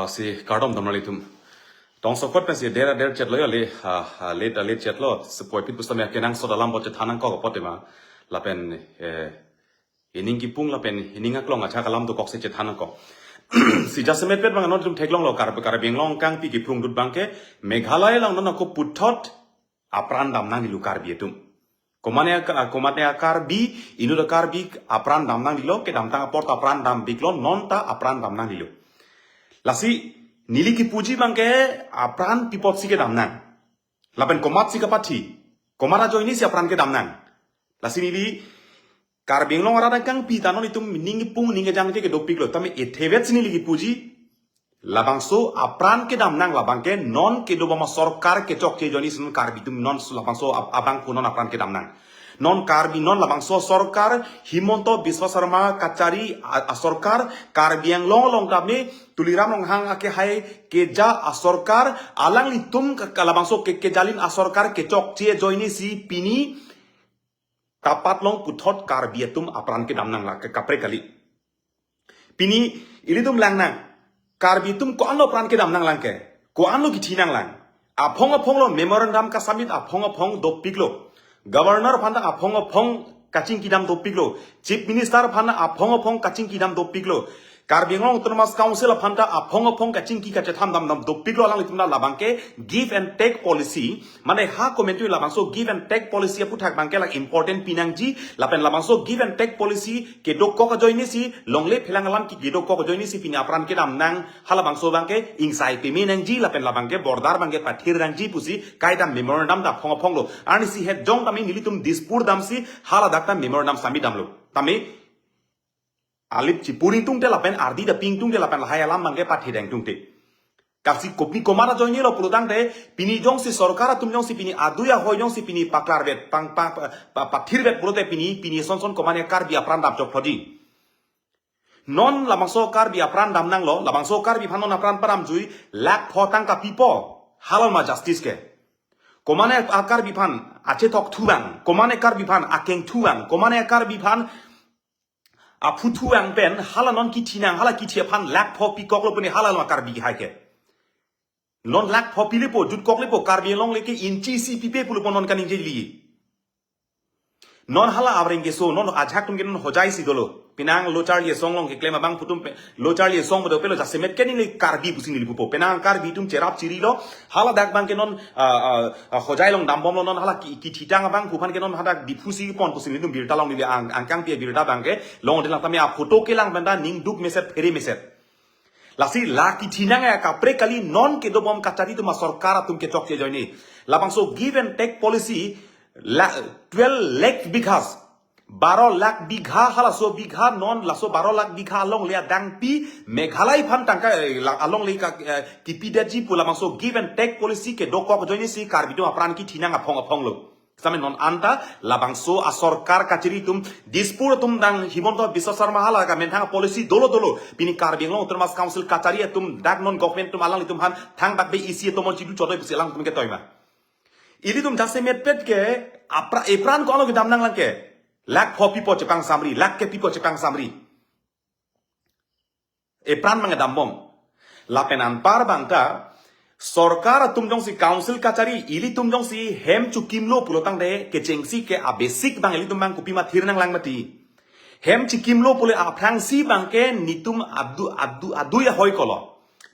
si cardom damalitum tong sokot pe si der chat lo le late chat lo sepoi pit pustam ya kenang so dalam bot thanang ko potema la pen ining ki pung la pen ininga klong acha kalam to kok se thanang ko si jasmet pet bang non tum theklong lo kar benglong kang pi ki phung dut bangke meghalaya lang non ko puthot apran dam nang lu kar bietum komane akar bi inu da kar bi apran dam nang lo ke dam tang port apran dam biklon non ta apran dam nang lo lasi nili ki puji bangke apran pipot si ke damnang lapen komat si kapati komara joini si apran ke damnang lasi nili karbing long arada kang pita non itum ningi pung ningi jang ke dopik lo tami ethevet nili ki puji labangso apran ke damnang labangke non ke dobama sarkar ke chok ke joni sun karbitum non labangso abang kunon apran ke damnang non karbi non labangso sarkar himonto biswa sarma kachari sarkar karbiang long kami tuliram long hang ake hai keja asorkar alang litum kalabangso ke jalin asorkar ke chok che joini si pini tapat long puthot karbietum apran ke damnang la ke kapre kali pini ilitum langnang karbitum ko anlo pran ke damnang lang ke ko anlo kithinang lang aphong lo memorandum ka submit aphong dopiklo governor phanda aphong kaching kidam dopiklo chief minister phanda aphong kaching kidam dopiklo Karbingong autonomous council phanta aphong kaching ki kache tham dam dopiklo alang litumna labangke give and take policy mane ha commentary labangso give and take policy aphuthak bangke like important pinangji lapen labangso give and take policy ke dokko ka joini si longle phelangalam ki gedokko ka joini si pini apran ke damnang halabangso bangke insai peminangji lapen labangke bordar bangke pathir rangji pusi kaida memorandum da phong lo ani si het jong tami nilitum dispur damsi hala dakta memorandum sami damlo tami alip cipuring tung te lapen ardi da ping tung te lapen lahayalam bangke pathi deng tung te kasi kopi komara joini lo pulutang te pini jong si sarkara tum jong si pini aduya hoy jong si pini paklar vet pathir vet pulote pini son komane kar bi apran dam jok phodi non lamangso kar bi apran dam nang lo lamangso kar bi phanon apran param jui lak photang ka pipo halal ma justice ke komane akar bi phan ache tok thuang komane kar bi phan akeng thuang komane kar bi phan aphuthak pen halanon ki thinang hala ki thiaphan lak pho pi koklo puni halal ma karbi haike non lak pho pi lepo jut kokle po karbi long leke inchi si pi pe pulu ponon kaning jeli non hala abrenge so non ajhak tum gen hojai si dolo penang lochar ye song long ke klema bang putum lochar ye song bodo pelo jasemet kenin le karbi pusini lipu penang karbi tum cherap chiri lo hala dak bang ke non hojai long dambom lo non hala ki thitang bang kuphan ke non hadak difusi pon pusini tum birta long ni angkang pia birta bang ke long de lang tami a photo ke lang banda ning duk meset feri meset lasi la ki thinang ya kapre kali non ke dobom kachari tum sarkar tum ke chok che joini labang so give and take policy 12 lakh bighas 12 lakh bigha halaso bigha non laso 12 lakh bigha along le dangpi meghalai phan tangka along le ki pidaji pula maso give and take policy ke dokok joini si karbido apran ki thinang aphong lo samen non anta labangso asorkar kachiri tum dispur tum dang himonto biswa sarma hala ka menthang policy dolo pini karbinglo autonomous council kachari tum dak non government tum alang litum han thang bakbe isi to mon chidu chodoi puselang tum ke toima ili tum jase metpet ke epran ko alo ke damnang lang ke lak pho pipo chepang samri lak ke pipo chepang samri epran mang dambom lapenan par bangka sarkar tum jong si council kachari ili tum jong si hem chukimlo pulotang de ke chengsi ke a basic bang ili tum bang kupi ma thirnang lang mati hem chikimlo pule a phrangsi bang ke nitum adu ya hoy kolo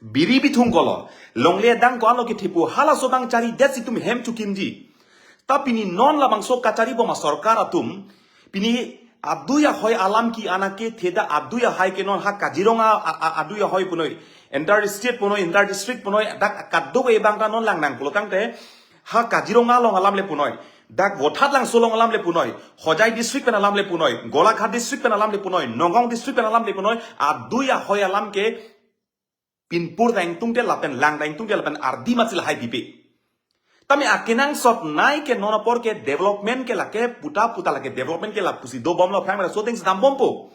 biri bithung kolo longle dang ko alo ke thipu hala so bang chari desi tum hem chukimji tapini non la bang so kachari boma sarkar atum pini aduya hoy alamki anake theda aduya hai ke non ha kajironga aduya hoy punoi inter state punoi inter district punoi dak kaddo e bangta non lang nang pulotang te ha kajironga long alam le punoi dak wothat lang solong alam le punoi hojai district pen alam le punoi golaghat district pen alam le punoi nongong district pen alam le punoi aduya hoy alam ke pinpur daing tung te lapen lang daing tung te lapen ardi masil hai bipe tami akinang sot nai ke nonapor ke development ke lake puta lake development ke la pusi do bom la family so things dam bompo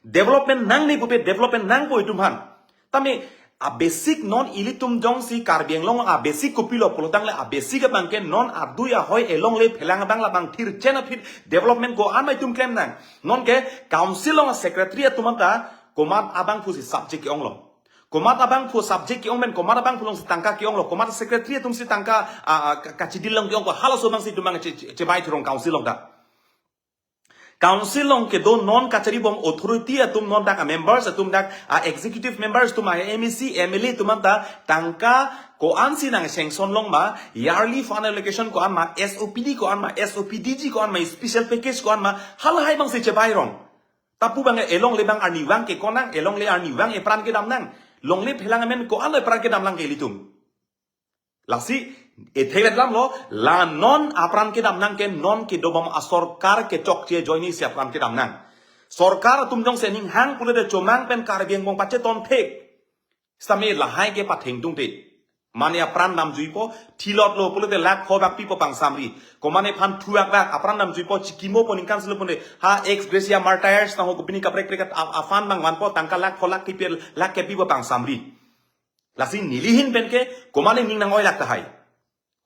development nang ni pupe development nang po itum han tami a basic non ilitum jong si karbiang long a basic kopilo polotang le a basic bangke non a duya hoy elong le phelang bang la bang thir chena phit development go an mai tum claim nang non ke council long secretary tumanta komat abang phusi subject ong lo komat abang phu subject ong men komat abang phulong si tangka ki ong lo komat secretary tum si tangka kachidil long ki ong ko halo so bang si tumang che bai thurong council long da council long ke do non kachari bom authority atum non dak members atum dak executive members tum MEC MLA tum ta tangka ko ansi nang sanction long ma yearly fund allocation ko an ma SOPD ko an ma SOPDG ko an ma special package ko an ma hal hai bang se che bai rong tapu bang elong le bang arni wang ke konang elong le arni wang e pran ke dam nang long le phelang men ko an le pran ke dam lang ke litum lasi ethelet lam lo la non apran ke dam nang ke non ke dobam asorkar ke chok che joini si apran ke dam nang sorkar tum jong sening hang pule de chomang pen kar bieng bong pache ton thek same la hai ke patheng tung te mane apran nam juipo thilot lo pule de lak kho bak pipo pang samri ko mane phan thuak bak apran nam juipo chikimo poning kan slo pone ha ex gracia martyrs na ho kupini kaprek prek afan bang wan po tangka lak kholak kipel lak ke pipo pang samri lasi nilihin pen ke ko mane ning nang oi lak ta hai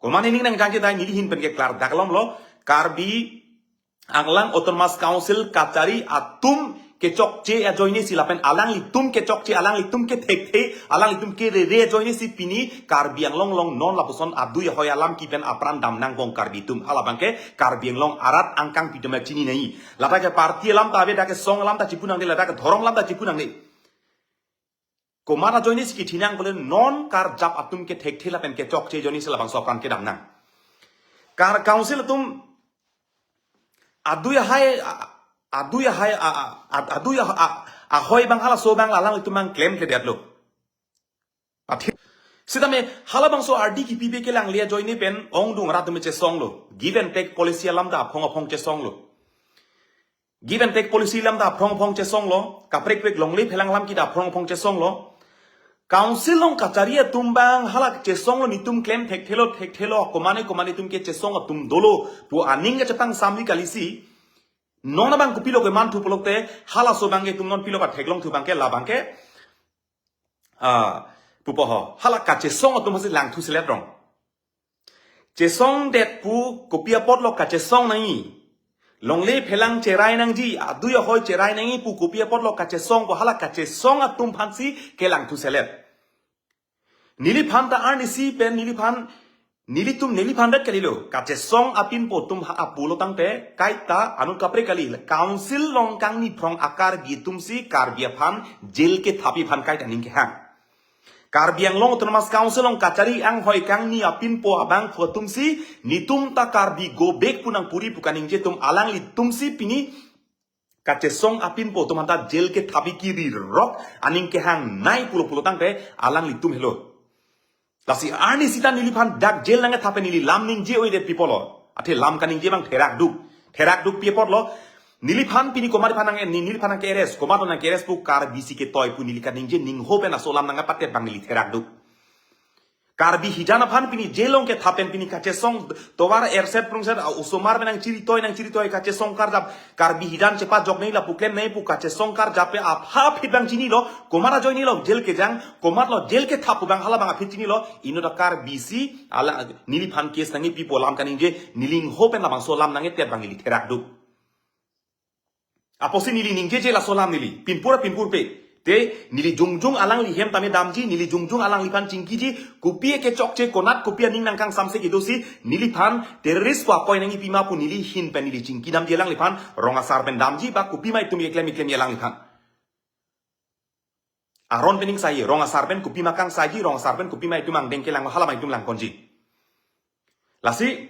Komane ning nang jangke dai nilihin pen ke klar daklom lo karbi anglang autonomous council kachari atum ke chok che joini silapen alang litum ke chok che alang litum ke thek alang litum ke re joini si pini karbi anglong long non lapuson adu ya hoy alam ki pen apran dam nang bong karbi tum alabang ke karbi anglong arat angkang pidome chini nei lata ke parti alam ta be da ke song alam ta chipunang de lata ke dhorong lam ta chipunang nei Komara joinis ki thinang bole non kar jap atum ke thek thela pen ke chok che joinis labang sopran ke damnang kar council tum aduya ahoy bang hala so bang lalang tumang claim ke datlo sidame hala bang so RD ki pibe ke lang lia joini pen ong dung ratum che song lo give and take policy alam da phong che song lo give and take policy lam da phong che song lo kaprek prek longli phelang lam ki da phong che song lo council long kacharia tumbang halak chesong lo nitum claim thek thelo komane tum ke chesong tum dolo pu aning ke chatang samli kalisi nona bang kupilo ke man thu polokte hala so bangge tum non pilo ka theklong thu bangke la bangke pupo ho halak ka chesong tum hasi lang thu selet rong chesong det pu kopia pot lo ka chesong nai longle phelang cherai nang ji aduya hoi cherai nang pu kopia pot lo ka chesong ko halak ka chesong atum phansi ke lang thu selet Nili phan ta arni si pen nili phan dat kalilo kache song apin po tum ha apulo tangte kaita anu kapre kali council long kang ni prong akar bi tum si karbia phan jail ke thapi phan kaita ning ke hang karbiang long autonomous council long kachari ang hoi kang ni apin po abang pho tum si nitum ta karbi go back punang puri pukaning je tum alang li tum si pini kache song apin po tum anta jail ke thapi ki ri rock aning ke hang nai pulo tangte alang li tum hello Lasi arni sita niliphan dak jail nanga thape nili lam ning je oi de people lo athe lam kaning je bang therak duk people lo niliphan pini komari phanang niliphan ke rs komado na ke rs pu kar bisi ke toy pu nilikaning je ning hope na solam nanga patet bang nili therak duk karbi hijana phan pini jelong ke thapen pini kache song towar erset prungset usomar benang ciri toy kache song kar jap karbi hijan cepat jok nei la puklem nei pu kache song kar jape apha phibang chini lo komara joini lo jel ke jang komar lo jel ke thapu bang hala bang phit chini lo ino da kar bisi ala nili phan case nangi people lam kaning je niling hopen la bang so lam nange tet bang nili therak duk aposi nili ningje je la solam nili pinpur pe te nili jungjung alang li hem tame damji nili jungjung alang li pan chingki ji kupie ke chokche konat kupia ning nang kang samse ki dosi nili pan terrorist pa poi nangi pima pu nili hin pen nili chingki dam jelang li pan ronga sar pen damji ba kupi mai tumi eklem yelang li pan aron pening sai ronga sar pen kupi makang saji ronga sar pen kupi mai tumang dengke lang hala mai tum lang konji lasi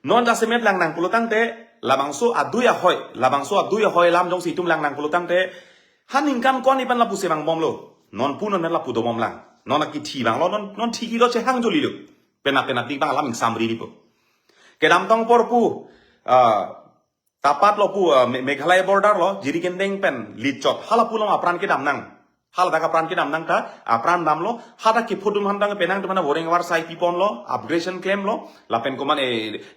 non da semet lang nang pulutang te labangso aduya hoy lam jong si tum lang nang pulutang te haning kan kon ipan lapu sebang bom lo non punon men lapu do bom lang non aki thi bang lo non thi ki lo che hang joli lo pena ti bang lam samri lipo kedam tong por pu tapat lo pu meghalaya border lo jiri kendeng pen litchot hala pulong apran ke dam nang hal daga pran ke dam nang ta apran dam lo hada ki phudum handang penang to mana boring war sai pipon lo upgradation claim lo lapen ko mane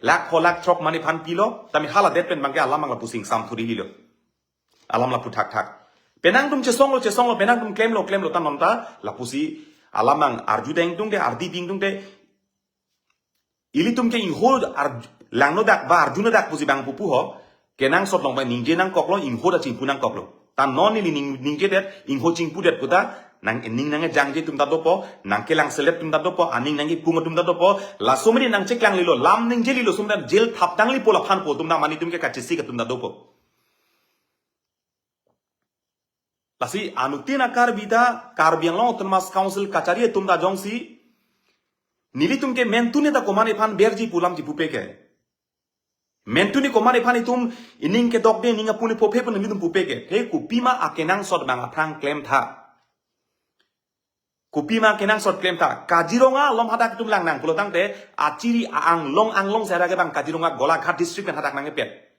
lak kholak throk mani phan pilo tami hala det pen bangke alam ang la pusing sam thuri hilo alam la puthak thak penang tum chesong lo penang tum claim lo tan nonta la pusi alamang arju deng tung de ardi ding tung de ili tum ke in hold ar langno dak ba arjuna dak pusi bang pupu ho kenang sot long ba ningje nang koklo in hold a chingpu nang koklo tan non ni ningje det in ho chingpu det puta nang ning nang jangje tum da dopo nang kelang selep tum da dopo aning nang punga tum da dopo la somri nang cheklang lilo lam ning jeli lo sumda jel thap tang li pola phan po tum na mani tum ke kachisi ka tum da dopo lasi anutin akar bida karbiang long termas council kachari tum da jongsi nili tum ke mentune da komane phan berji pulam ji pupe ke mentuni komane phan itum ining ke dokde ninga puni pope pun nili tum pupe ke he kupima akenang sot bang aprang claim tha kupima kenang sot claim tha kajironga lom hadak tum lang nang pulo tangte achiri ang long sera ke bang kajironga golaghat district hadak nang pet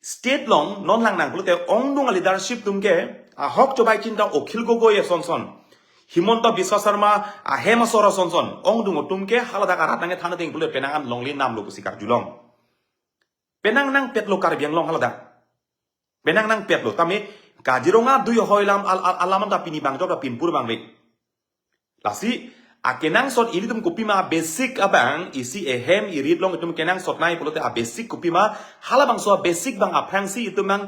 state long non lang nang pulo te ongdung leadership tum ke a hok chobai chinta okhil gogoye son himonta biswa sharma a hema sora son ongdung tum ke halada karat nang thana ding pulo penangan longli nam lo pusikar julong penang nang pet lo karbiang long halada penang nang pet lo tame kajironga duyo hoilam alaman da pini bang job da pinpur bang le lasi akenang sot ili tum kupima basic abang isi ehem irit long itum kenang sot nai pulote a basic kupima halabang so basic bang aprang si itum bang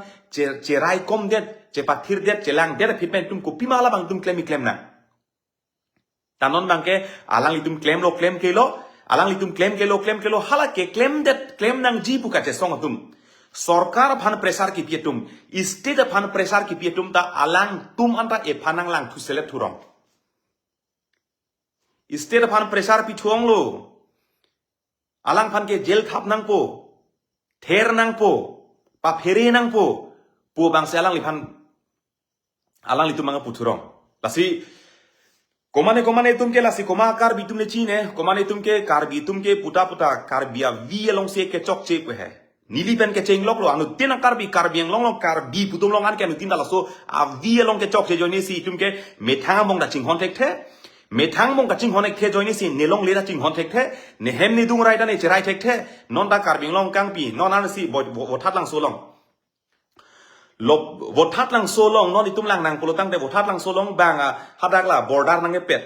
cerai kom det cepathir det celang det fitment tum kupima halabang tum claim na tanon bang ke alang itum claim kelo alang itum claim kelo hala ke claim nang ji buka che song tum Sorkar phan pressure ki pietum state phan pressure ki pietum ta alang tum anta e phanang lang thu select thurong state phan pressure pi thuang lo alang phan ke jail thap nang po ther nang po pa fere nang po bang se alang li phan alang li tum manga pu thurong lasi komane tum ke lasi koma kar bitum le chine komane tum ke kar bitum ke puta kar bia vi along se ke chok che pe hai nili pen ke cheng lok lo anu tina karbiang long kar bi putum long an ke anu tin dala so a vi long ke chok che joini si tum ke methang mong da ching hon tek the methang mong ka ching hon ek the joini si nelong le da ching hon tek the ne hem ni dung rai da ne cherai tek the non da karbiang long kang pi non an si bo that lang so long lob bo that lang so long non itum lang nang pulo tang de bo that lang so long bang hadak la border nang e pet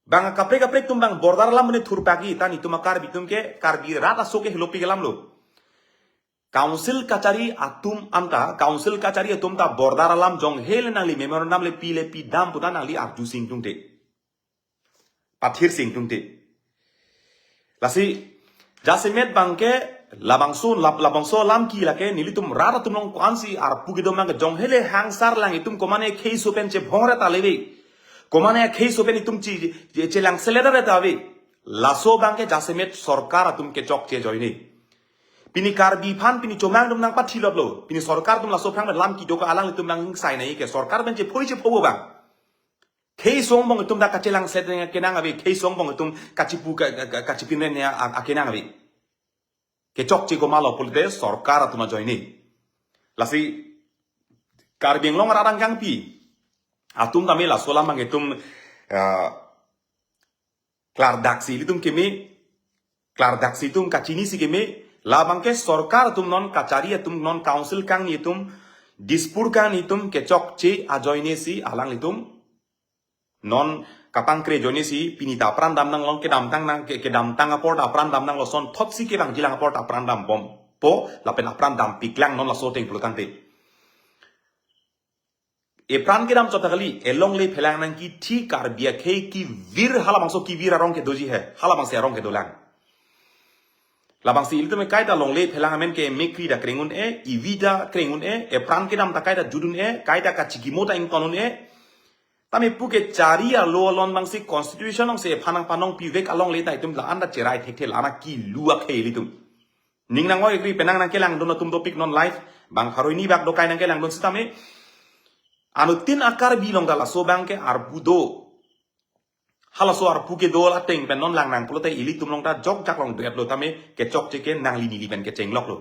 bang kapre tum bang border lam ne thur pagi tan ituma kar bitum ke karbi rata so ke hilopi gelam lo council kachari atum ta bordar alam jong hel nangli memorandum le pi dam puta nangli arju sing tungte pathir sing tungte lasi jasimet bangke labangso lam ki lake nilitum rara tumong kwansi ar pugido mang jong hele hangsar lang itum komane khei sopen che bhongre talebe komane khei sopen itum che lang seledare tawe laso bangke jasimet sarkar atum ke chok che joini pini karbi phan pini chomang dum nang pathi loblo pini sarkar dum la so phang lam ki doka alang tum nang sai nai ke sarkar ben che phori che phobo bang khei song bong tum da kachelang seteng ke nang abi khei song bong tum kachipu kachipin ne akenang abi ke chok chi ko malo pulte sarkar atuma joini lasi karbiang long radang kang pi atum tami la solam mang etum klar daksi litum kemi klar daksi tum kachini si kemi labang ke sarkar tum non kachari tum non council kang ni tum dispur kang ni tum ke chok che ajoine si alang litum non kapang kre joine si pinita pran dam nang long ke dam tang nang ke dam tang aport apran dam nang lo son thok si ke bang jilang aport apran dam bom po la pen apran dam piklang non la so teng plutang te e pran ke dam chota kali elong le phelang nang ki thi kar bia khe ki vir halamang so ki vir arong ke doji hai halamang se arong ke dolang labang si iltu me kaida long le phelang amen ke mekri da krengun ivida krengun e pran ke dam ta kaida judun kaida ka chigimota in konun tami puke chari a lo lon bang si constitution ong se phanang panong pivek along le tai tum la anda cherai thek lana ki luak kheli tum ning nang oi kri penang nang kelang don tum topik non live bang haroi ni bak do kai nang kelang don sitame anu tin akar bilong dala so bang ke arbudo hala so arpu ke dol ateng pen non lang nang pulo tai ili tum long ta jok jak long duet lo tame ke chok che ke nang li ni pen ke cheng lok lo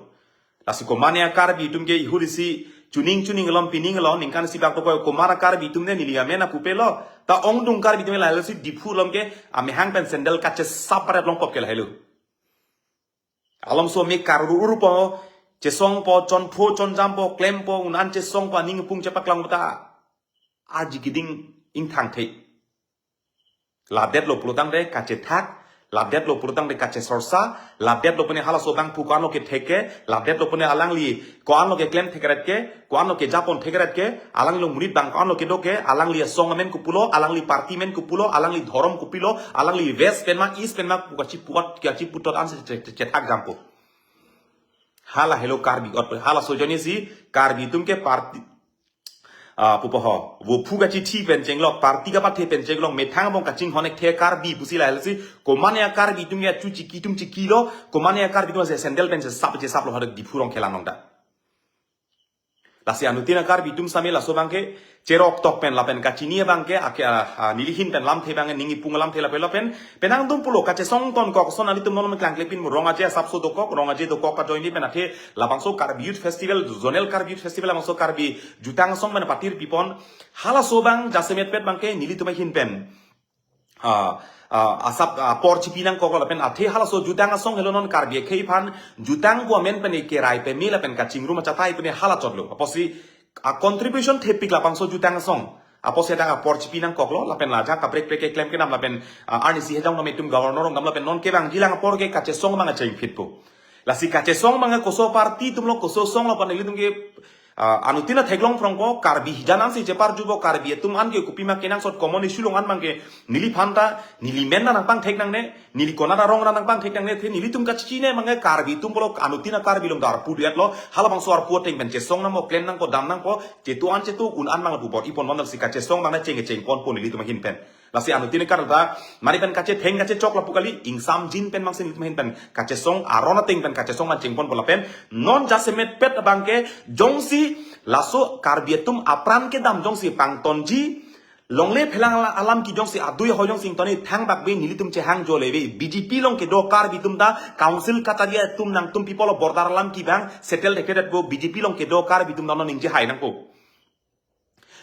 lasi ko mane akar bi tum ke ihurisi chuning lom pining lo ningkan si bak to ko mara kar bi tum ne nilia mena pupelo ta ong dung kar bi tum la lo si dipu lom ke ame hang pen sendal kache sapare long pop ke la helu alam so me kar ru po song po chon pho chon jam po claim po un an che song pa ning pung kachepaklang ta aji giding ing thang the labdet lo pulutang de kachethak labdet lo pulutang de kachesorsa labdet lo pune hala sobang pu kan lo ke theke labdet lo pune alangli ko an lo ke claim thekeret ke ko an lo ke japon thekeret ke alang lo murid bang kan lo ke do ke alangli song men kupulo alangli party men kupulo alangli dhorom kupilo alangli west penma east penma kachi putot an se thak jampo hala hello karbi hala sojoni si karbi tumke party pupoho wo phuga chi thi pen chenglok party ka pathe pen chenglok me thang bong ka ching honek the karbi busi la helsi ko mane karbi tum ya chu chi ki tum chi kilo ko mane karbi tum se sandal pen se sap lo hadak di phurong khelang nong da lasi anutina karbi tum same la so bangke cerok tok pen la pen ka chini bangke nilihin pen lam the bangke ningi pung lam the la pen penang dum pulo ka che song ton kok son ani tum non klang klepin ronga je sap so do kok ka join ni pen athe la bangso karbi youth festival zonal karbi youth festival bangso karbi jutang song man patir pipon hala so bang jasemet pet bangke nili tumai hin pen asap por chipinang ko la pen athe hala so jutang song helonon karbi khei phan jutang ko men pen ke rai pe mila pen ka chingru ma chatai pen hala chotlo aposi contribution thepik la pangso jutang song aposi da por chipinang koklo la pen la ja ka break claim ke nam la pen arnisi hejang no metum governor ngam la pen non ke bang jilang por ke ka che song manga cheng pitpo la si ka che song manga koso party tumlo koso song la pan tum ke anutina theglong frongko karbi janang si jepar jubo karbi tum an ke kupima kenang sot common issue long an mangke nili phanta nili menna nang pang thegnang ne nili konada rong nang pang thegnang ne the nili tum ka chine manga karbi tum bolo anutina karbi long dar pu diat lo halabang suar pu teng ben che song nang mo claim nang ko dam nang ko che tu un an mang bu bot ipon mon si ka che song mang cheng pon pon nili tum hin pen lasi anutina karda mari pen kache theng kache chok la pukali ingsam jin pen mang sin hin pen kache song arona teng pen kache song man cheng pon bola pen non jasemet pet bangke jongsi laso karbietum apran ke dam jongsi pangtonji longle phelang alamki jongsi adui hojong sing toni thang bakbe nilitum che hang jolebe BJP long ke do karbitum da council kataria tum nang tum people bordar alam ki bang settle declared go BJP long ke do karbitum da non ingje hai nang ko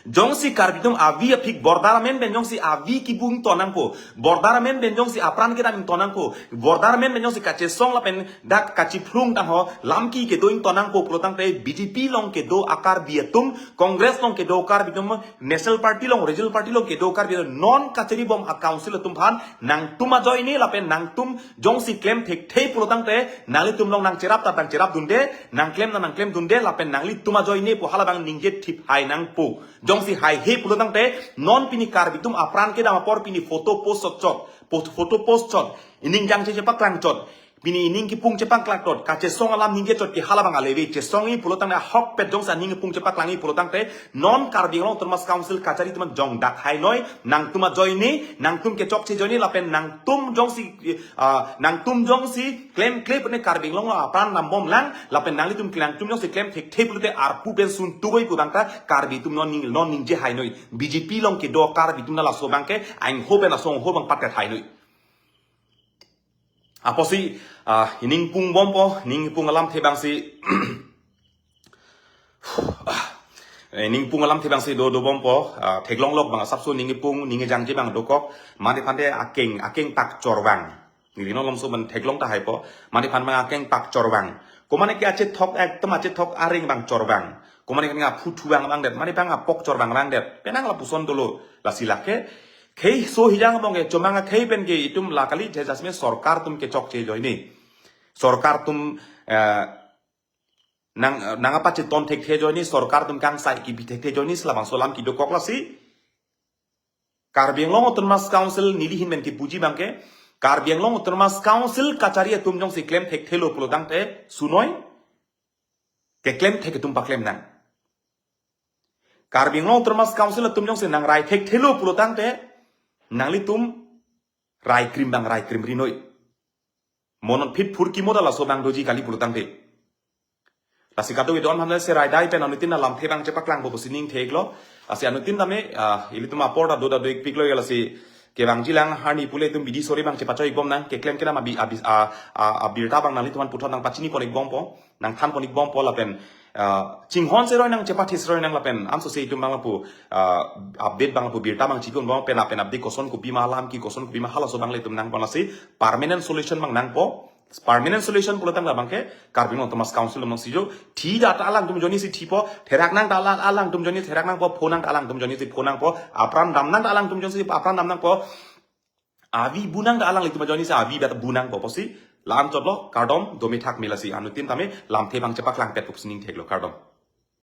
jongsi karbitum avi apik bordaramen ben jongsi avi ki bung tonang ko bordaramen ben jongsi apran ke dam tonang ko bordaramen ben jongsi kache song la pen dak kachi phlung tang ho lamki ke doing tonang ko protang te BJP long ke do akar biatum congress long ke do karbitum national party long regional party long ke do karbitum non kacheri bom a council tum phan nang tuma join ni la pen nang tum jongsi claim thek thei protang te nali tum long nang cherap ta tang cherap dunde nang claim dunde la pen nangli tuma join ni po hala bang ningje thip hai nang po jongsi hai he pulutang te non pini karbitum apran ke dama por pini foto post chot ining jang che paklang chot pini ining ki pung che paklang chot ka che song alam ningge chot ki halabang alewe che song i pulutang na hok pet jong sa ning pung che paklang i pulutang te non karbing long termas council kachari tuman jong dak hai noi nang tuma join ni nang tum ke chok che join ni lapen nang tum jong si claim ne karbing long apran nam bom lang lapen nang li tum jong si claim thek pulute ar pu pen sun tugoi pudang ta karbi tum non ning je hai noi BJP long ke do karbi tum na la so bang ke aing ho ben asong ho bang pat hai noi aposi ining pung bompo ning pung alam the bang si ning pung alam the bang si do bompo theglong lok bang sapso ning pung ning jang je bang do kok mani phande akeng tak chorwang ni no lom so man theglong ta hai po mani phan ma akeng tak chorwang ko mane ke ache thok ek tama che thok aring bang chorwang ko mane nga phuthu bang det mani bang apok chorwang bang det penang la puson dolo la silake kei so hijang bong ke chomanga kei pen ke itum lakali je jasme sarkar tum ke chok che joini sarkar tum nang apa che ton thek the joini sarkar tum kang sai ki bi thek the joini slamang solam ki do kokla si karbiang long autonomous council nili hin men ki puji bang ke karbiang long autonomous council kachari tum jong si claim thek thelo pulodang te sunoi ke claim thek tum pa claim nang karbiang long autonomous council tum jong si nang rai thek thelo pulodang te nangli tum rai krim rinoi monon fit furki modala so bang doji kali pulutang te lasi kato we don hamle se rai dai pen anutin na lamthe bang kachepaklang bo sining theglo asi anutin dame ilitum aporda doda do piklo yala si ke bang jilang hani pule tum bidi sori bang chepachoi bom nang ke claim kena ma bi birta bang nangli tuman puthon nang pachini ponik bom po nang than ponik bom po la pen chinghon se roi nang chepathis roi nang la pen am so se tum bang pu update bang pu birta bang chikon bom pen update koson ku bima alam ki koson ku bima hala so bang le tum nang pon lasi permanent solution bang nang po permanent solution pula tang labang ke karbing long Thomas Council long sijo thi da ta alang tum joni si thi po therak nang ta alang tum joni therak nang po phonang ta alang tum joni si phonang po apran dam nang ta alang tum joni si apran dam nang po avi bunang ta alang litum joni si avi bat bunang po posi lam choblo kardom domi thak milasi anu tim tame lam the bang chepaklang pet pupsning theklo kardom